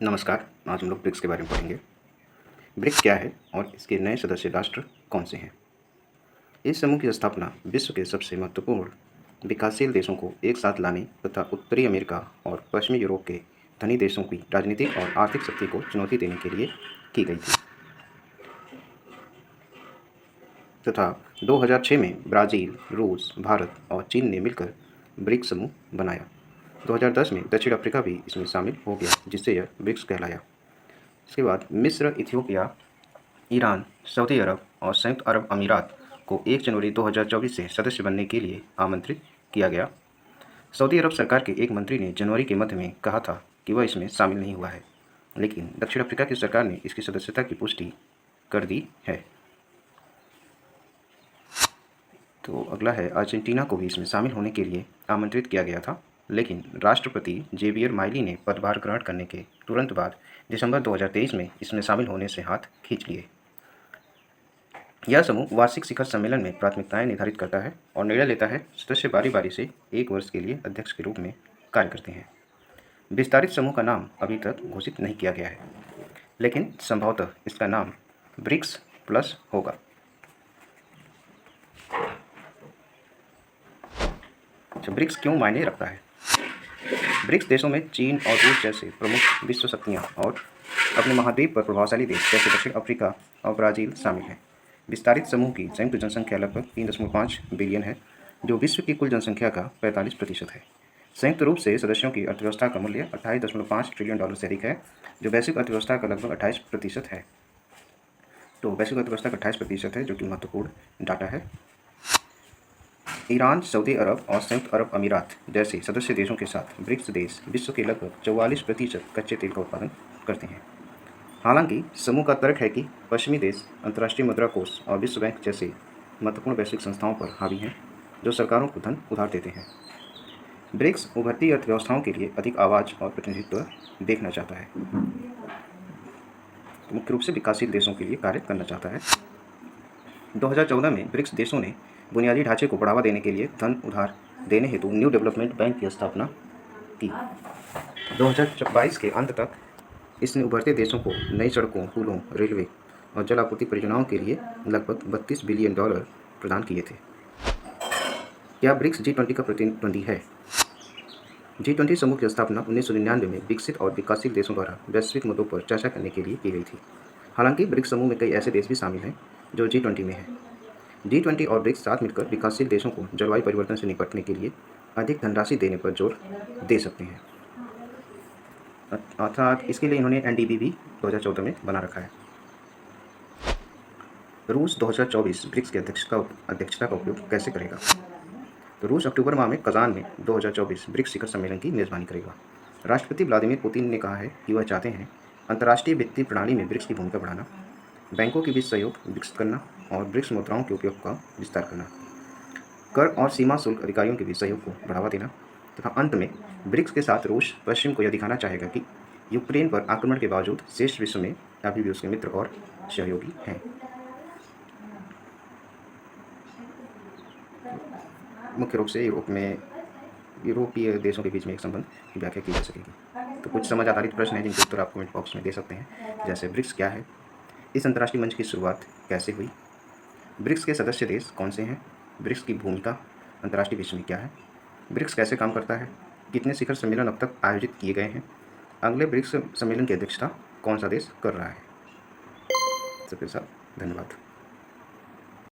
नमस्कार। आज हम लोग ब्रिक्स के बारे में पढ़ेंगे। ब्रिक्स क्या है और इसके नए सदस्य राष्ट्र कौन से हैं। इस समूह की स्थापना विश्व के सबसे महत्वपूर्ण विकासशील देशों को एक साथ लाने तथा उत्तरी अमेरिका और पश्चिमी यूरोप के धनी देशों की राजनीतिक और आर्थिक शक्ति को चुनौती देने के लिए की गई थी तथा 2006 में ब्राज़ील, रूस, भारत और चीन ने मिलकर ब्रिक्स समूह बनाया। 2010 में दक्षिण अफ्रीका भी इसमें शामिल हो गया, जिससे यह ब्रिक्स कहलाया। इसके बाद मिस्र, इथियोपिया, ईरान, सऊदी अरब और संयुक्त अरब अमीरात को 1 जनवरी 2024 से सदस्य बनने के लिए आमंत्रित किया गया। सऊदी अरब सरकार के एक मंत्री ने जनवरी के मध्य में कहा था कि वह इसमें शामिल नहीं हुआ है, लेकिन दक्षिण अफ्रीका की सरकार ने इसकी सदस्यता की पुष्टि कर दी है। तो अगला है, अर्जेंटीना को भी इसमें शामिल होने के लिए आमंत्रित किया गया था, लेकिन राष्ट्रपति जेवियर माइली ने पदभार ग्रहण करने के तुरंत बाद दिसंबर 2023 में इसमें शामिल होने से हाथ खींच लिए। यह समूह वार्षिक शिखर सम्मेलन में प्राथमिकताएं निर्धारित करता है और निर्णय लेता है। सदस्य बारी बारी से 1 वर्ष के लिए अध्यक्ष के रूप में कार्य करते हैं। विस्तारित समूह का नाम अभी तक घोषित नहीं किया गया है, लेकिन संभवतः इसका नाम ब्रिक्स प्लस होगा। ब्रिक्स क्यों मायने रखता है? ब्रिक्स देशों में चीन और रूस जैसे प्रमुख विश्व शक्तियाँ और अपने महाद्वीप पर प्रभावशाली देश जैसे दक्षिण अफ्रीका और ब्राज़ील शामिल हैं। विस्तारित समूह की संयुक्त जनसंख्या लगभग 3.5 बिलियन है, जो विश्व की कुल जनसंख्या का 45% है। संयुक्त रूप से सदस्यों की अर्थव्यवस्था का मूल्य $28.5 ट्रिलियन से अधिक है, जो वैश्विक अर्थव्यवस्था का लगभग 28% है। तो वैश्विक अर्थव्यवस्था का 28% है, जो कि महत्वपूर्ण डाटा है। ईरान, सऊदी अरब और संयुक्त अरब अमीरात जैसे सदस्य देशों के साथ ब्रिक्स देश विश्व के लगभग 44% कच्चे तेल का उत्पादन करते हैं। हालांकि समूह का तर्क है कि पश्चिमी देश अंतर्राष्ट्रीय मुद्रा कोष और विश्व बैंक जैसे महत्वपूर्ण वैश्विक संस्थाओं पर हावी हैं, जो सरकारों को धन उधार देते हैं। ब्रिक्स उभरती अर्थव्यवस्थाओं के लिए अधिक आवाज़ और प्रतिनिधित्व देखना चाहता है, तो मुख्य रूप से विकासशील देशों के लिए कार्य करना चाहता है। 2014 में ब्रिक्स देशों ने बुनियादी ढांचे को बढ़ावा देने के लिए धन उधार देने हेतु न्यू डेवलपमेंट बैंक की स्थापना की। 2022 के अंत तक इसने उभरते देशों को नई सड़कों, पुलों, रेलवे और जल आपूर्ति परियोजनाओं के लिए लगभग $32 बिलियन प्रदान किए थे। क्या ब्रिक्स G20 का प्रतिद्वंदी है? G20 समूह की स्थापना 1999 में विकसित और विकासशील देशों द्वारा वैश्विक मुद्दों पर चर्चा करने के लिए की गई थी। हालांकि ब्रिक्स समूह में कई ऐसे देश भी शामिल हैं जो G20 में हैं। G20 और ब्रिक्स साथ मिलकर विकासशील देशों को जलवायु परिवर्तन से निपटने के लिए अधिक धनराशि देने पर जोर दे सकते हैं। अर्थात इसके लिए इन्होंने NDB भी 2014 में बना रखा है। रूस 2024 ब्रिक्स की अध्यक्षता का उपयोग कैसे करेगा? तो रूस अक्टूबर माह में कजान में 2024 ब्रिक्स शिखर सम्मेलन की मेज़बानी करेगा। राष्ट्रपति व्लादिमीर पुतिन ने कहा है कि वह चाहते हैं अंतर्राष्ट्रीय वित्तीय प्रणाली में ब्रिक्स की भूमिका बढ़ाना, बैंकों के बीच सहयोग विकसित करना और ब्रिक्स मुद्राओं के उपयोग का विस्तार करना, कर और सीमा शुल्क अधिकारियों के बीच सहयोग को बढ़ावा देना तथा अंत में ब्रिक्स के साथ रूस पश्चिम को यह दिखाना चाहेगा कि यूक्रेन पर आक्रमण के बावजूद शेष विश्व में अभी भी उसके मित्र और सहयोगी हैं। मुख्य रूप से यूरोपीय देशों के बीच में एक संबंध की व्याख्या की जा सकेगी। तो कुछ समझ आधारित प्रश्न हैं जिनके उत्तर आप कमेंट बॉक्स में दे सकते हैं, जैसे ब्रिक्स क्या है, इस अंतर्राष्ट्रीय मंच की शुरुआत कैसे हुई, ब्रिक्स के सदस्य देश कौन से हैं, ब्रिक्स की भूमिका अंतर्राष्ट्रीय विश्व में क्या है, ब्रिक्स कैसे काम करता है, कितने शिखर सम्मेलन अब तक आयोजित किए गए हैं, अगले ब्रिक्स सम्मेलन की अध्यक्षता कौन सा देश कर रहा है। सबके साथ धन्यवाद।